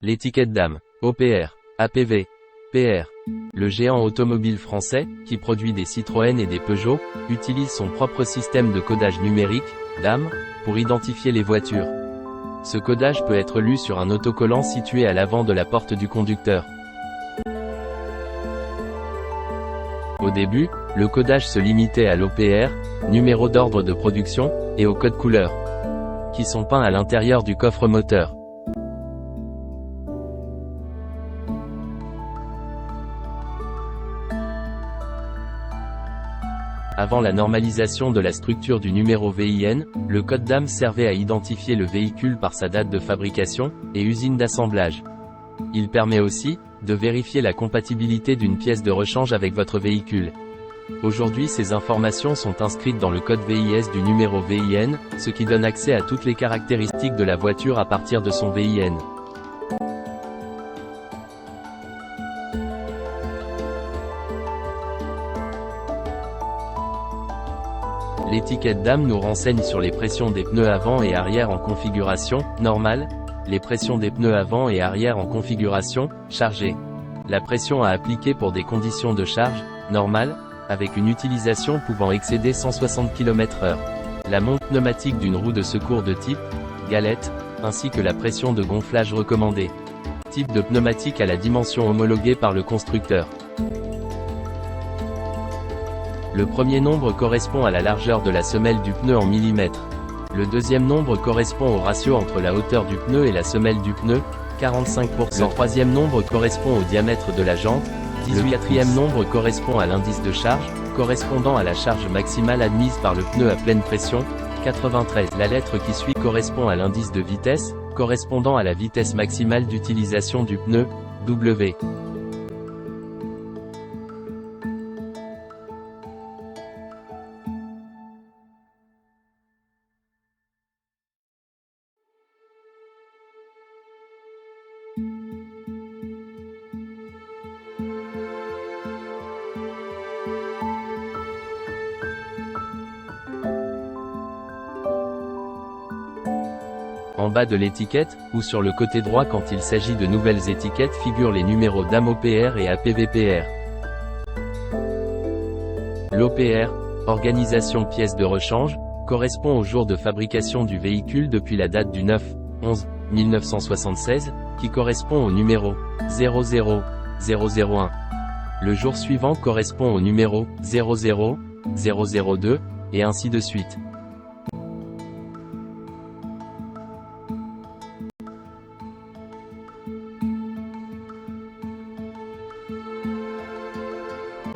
L'étiquette DAM, OPR, APV, PR. Le géant automobile français, qui produit des Citroën et des Peugeot, utilise son propre système de codage numérique, DAM, pour identifier les voitures. Ce codage peut être lu sur un autocollant situé à l'avant de la porte du conducteur. Au début, le codage se limitait à l'OPR, numéro d'ordre de production, et au code couleur, qui sont peints à l'intérieur du coffre moteur. Avant la normalisation de la structure du numéro VIN, le code DAM servait à identifier le véhicule par sa date de fabrication et usine d'assemblage. Il permet aussi de vérifier la compatibilité d'une pièce de rechange avec votre véhicule. Aujourd'hui, ces informations sont inscrites dans le code VIS du numéro VIN, ce qui donne accès à toutes les caractéristiques de la voiture à partir de son VIN. L'étiquette DAM nous renseigne sur les pressions des pneus avant et arrière en configuration normale, les pressions des pneus avant et arrière en configuration chargée. La pression à appliquer pour des conditions de charge normale, avec une utilisation pouvant excéder 160 km/h. La monte pneumatique d'une roue de secours de type galette, ainsi que la pression de gonflage recommandée. Type de pneumatique à la dimension homologuée par le constructeur. Le premier nombre correspond à la largeur de la semelle du pneu en millimètres. Le deuxième nombre correspond au ratio entre la hauteur du pneu et la semelle du pneu, 45%. Le troisième nombre correspond au diamètre de la jante. Le quatrième nombre correspond à l'indice de charge, correspondant à la charge maximale admise par le pneu à pleine pression, 93. La lettre qui suit correspond à l'indice de vitesse, correspondant à la vitesse maximale d'utilisation du pneu, W. En bas de l'étiquette, ou sur le côté droit quand il s'agit de nouvelles étiquettes figurent les numéros DAM OPR et APVPR. L'OPR, organisation pièce de rechange, correspond au jour de fabrication du véhicule depuis la date du 9/11/1976, qui correspond au numéro 00001. Le jour suivant correspond au numéro 00002, et ainsi de suite.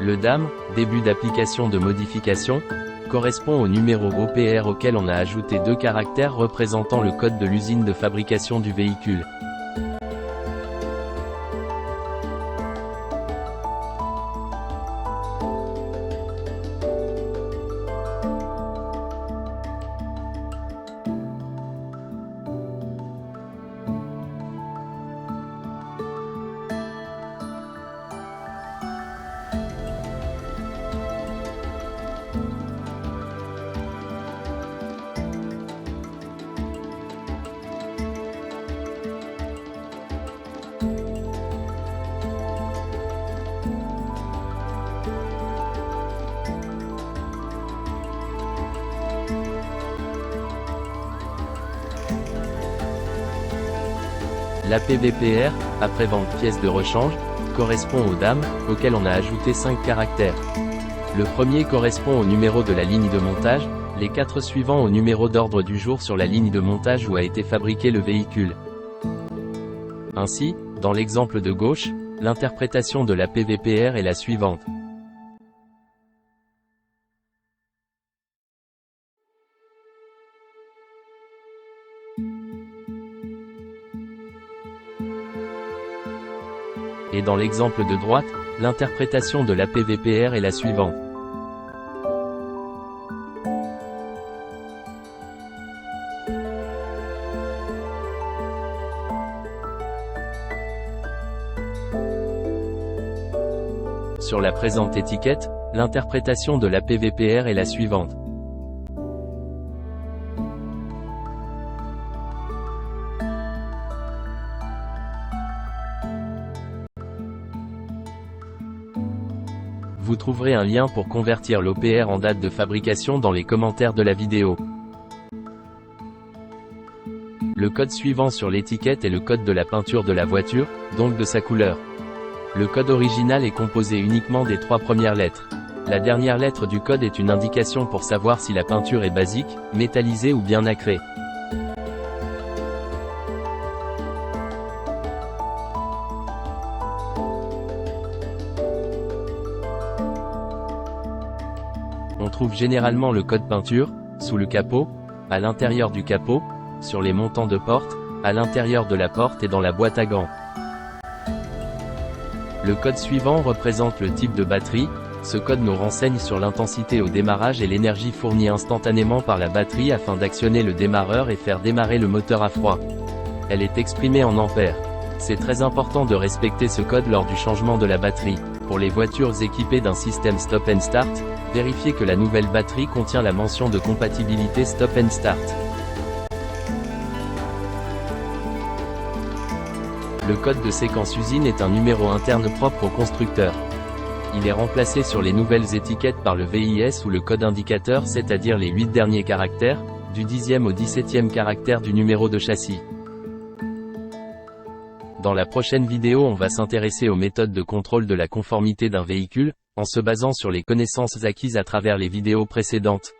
Le DAM, début d'application de modification, correspond au numéro OPR auquel on a ajouté 2 caractères représentant le code de l'usine de fabrication du véhicule. L'APVPR, après-vente pièce de rechange, correspond au DAM, auquel on a ajouté 5 caractères. Le premier correspond au numéro de la ligne de montage, les 4 suivants au numéro d'ordre du jour sur la ligne de montage où a été fabriqué le véhicule. Ainsi, dans l'exemple de gauche, l'interprétation de l'APVPR est la suivante. Et dans l'exemple de droite, l'interprétation de l'APVPR est la suivante. Sur la présente étiquette, l'interprétation de l'APVPR est la suivante. Vous trouverez un lien pour convertir l'OPR en date de fabrication dans les commentaires de la vidéo. Le code suivant sur l'étiquette est le code de la peinture de la voiture, donc de sa couleur. Le code original est composé uniquement des 3 premières lettres. La dernière lettre du code est une indication pour savoir si la peinture est basique, métallisée ou bien nacrée. On trouve généralement le code peinture, sous le capot, à l'intérieur du capot, sur les montants de porte, à l'intérieur de la porte et dans la boîte à gants. Le code suivant représente le type de batterie. Ce code nous renseigne sur l'intensité au démarrage et l'énergie fournie instantanément par la batterie afin d'actionner le démarreur et faire démarrer le moteur à froid. Elle est exprimée en ampères. C'est très important de respecter ce code lors du changement de la batterie. Pour les voitures équipées d'un système Stop and Start, vérifiez que la nouvelle batterie contient la mention de compatibilité Stop and Start. Le code de séquence usine est un numéro interne propre au constructeur. Il est remplacé sur les nouvelles étiquettes par le VIS ou le code indicateur, c'est-à-dire les 8 derniers caractères, du 10e au 17e caractère du numéro de châssis. Dans la prochaine vidéo, on va s'intéresser aux méthodes de contrôle de la conformité d'un véhicule, en se basant sur les connaissances acquises à travers les vidéos précédentes.